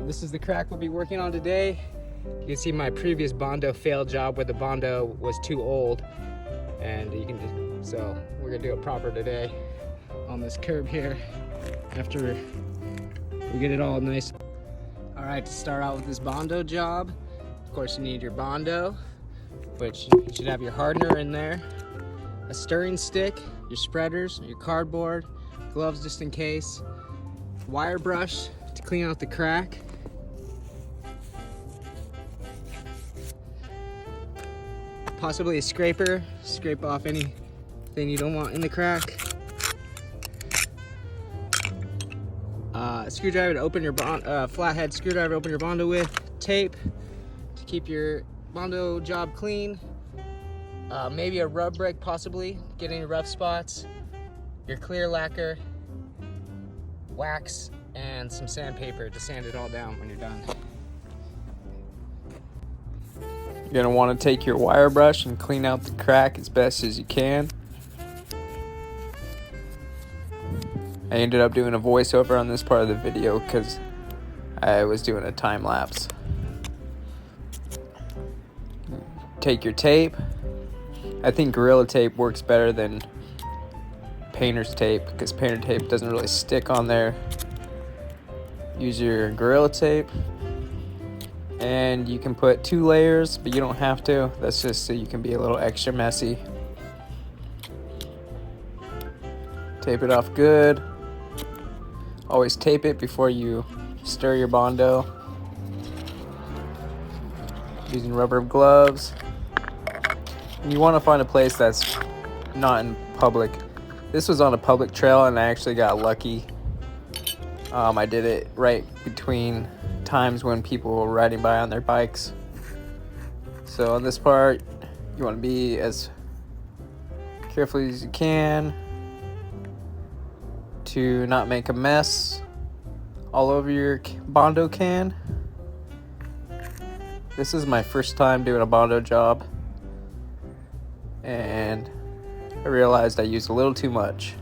This is the crack we'll be working on today. You can see my previous Bondo failed job where the Bondo was too old, and so we're gonna do it proper today on this curb here after we get it all nice. All right, to start out with this Bondo job, of course you need your Bondo, which you should have your hardener in there, a stirring stick, your spreaders, your cardboard, gloves just in case, wire brush to clean out the crack, possibly a scraper, scrape off anything you don't want in the crack, a screwdriver to open your flathead screwdriver to open your Bondo with, tape to keep your Bondo job clean, maybe a rub brick possibly, get any rough spots, your clear lacquer, wax, and some sandpaper to sand it all down when you're done. You're going to want to take your wire brush and clean out the crack as best as you can. I ended up doing a voiceover on this part of the video because I was doing a time lapse. Take your tape. I think Gorilla Tape works better than painter's tape because painter tape doesn't really stick on there. Use your Gorilla Tape, and you can put 2 layers, but you don't have to. That's just so you can be a little extra messy. Tape it off good. Always tape it before you stir your Bondo. Using rubber gloves. And you want to find a place that's not in public. This was on a public trail and I actually got lucky. I did it right between times when people were riding by on their bikes. So on this part, you want to be as careful as you can to not make a mess all over your Bondo can. This is my first time doing a Bondo job, and I realized I used a little too much,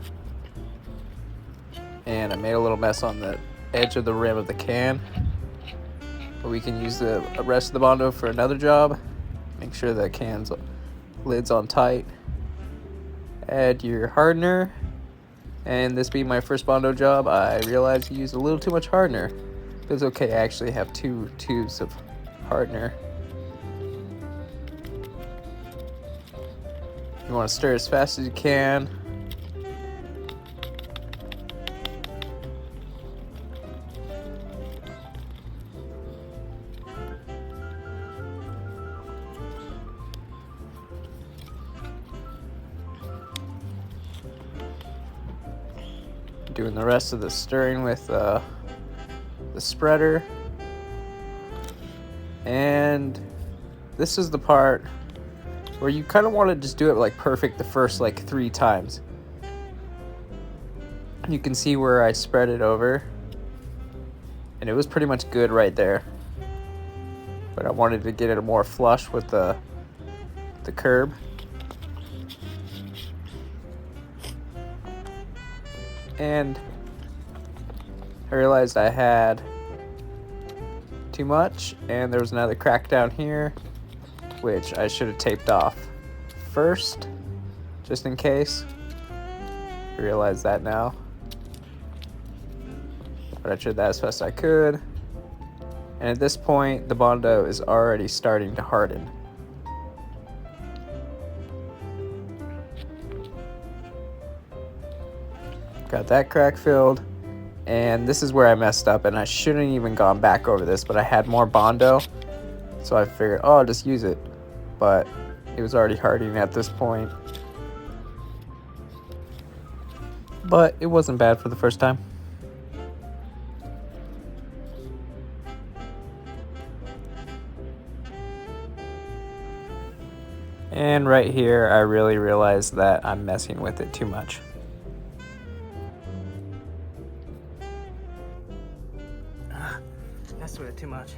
and I made a little mess on the edge of the rim of the can. But we can use the rest of the Bondo for another job. Make sure the can's lid's on tight. Add your hardener. And this being my first Bondo job, I realized I used a little too much hardener. It was okay, I actually have 2 tubes of hardener. You want to stir as fast as you can. Doing the rest of the stirring with the spreader. And this is the part where you kind of want to just do it like perfect the first like 3 times. You can see where I spread it over, and it was pretty much good right there. But I wanted to get it more flush with the curb. And I realized I had too much, and there was another crack down here, which I should have taped off first, just in case. I realize that now. But I tried that as fast as I could. And at this point, the Bondo is already starting to harden. Got that crack filled, and this is where I messed up, and I shouldn't even gone back over this, but I had more Bondo, so I figured, oh, I'll just use it, but it was already hardening at this point. But it wasn't bad for the first time. And right here, I really realized that I'm messing with it too much. Messed with it too much.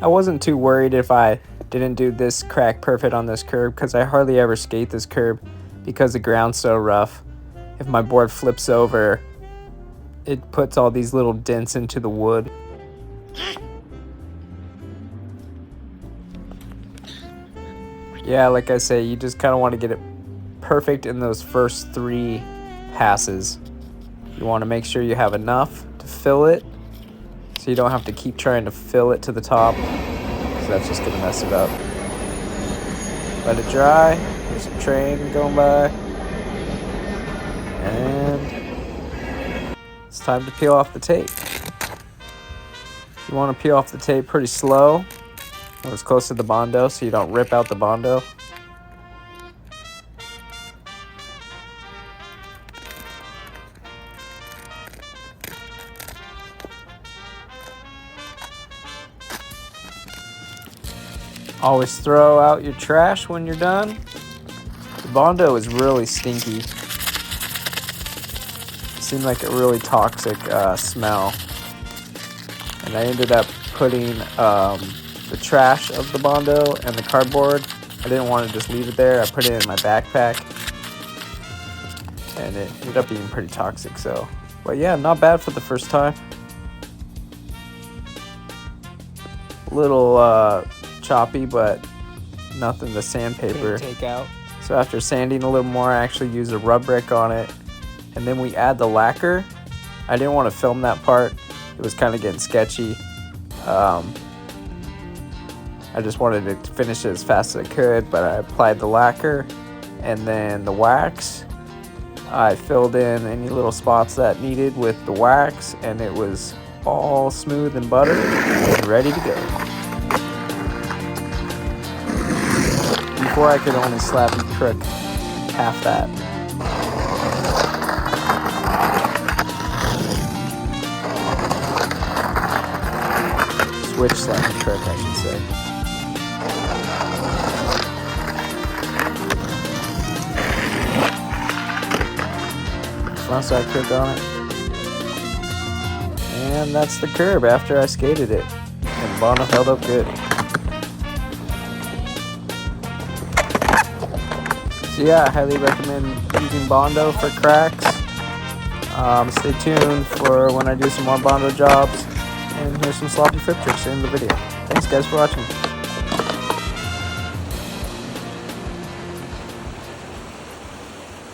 I wasn't too worried if I didn't do this crack perfect on this curb, because I hardly ever skate this curb because the ground's so rough. If my board flips over, it puts all these little dents into the wood. Yeah, like I say, you just kind of want to get it perfect in those first 3 passes. You want to make sure you have enough to fill it, so you don't have to keep trying to fill it to the top, so that's just going to mess it up. Let it dry. There's a train going by. And it's time to peel off the tape. You want to peel off the tape pretty slow when it's close to the Bondo so you don't rip out the Bondo. Always throw out your trash when you're done. The Bondo is really stinky. It seemed like a really toxic smell. And I ended up putting the trash of the Bondo and the cardboard. I didn't want to just leave it there. I put it in my backpack. And it ended up being pretty toxic. But yeah, not bad for the first time. A little choppy, but nothing to sandpaper Take out. So after sanding a little more, I actually used a rub brick on it, and then we add the lacquer. I didn't want to film that part. It was kind of getting sketchy. I just wanted to finish it as fast as I could, but I applied the lacquer and then the wax. I filled in any little spots that needed with the wax, and it was all smooth and buttered and ready to go. Before I could only slap and crook half that. Switch slap and crook, I should say. Front side crook on it. And that's the curb after I skated it. And Bondo held up good. So yeah, I highly recommend using Bondo for cracks. Stay tuned for when I do some more Bondo jobs. And here's some sloppy flip tricks in the video. Thanks guys for watching.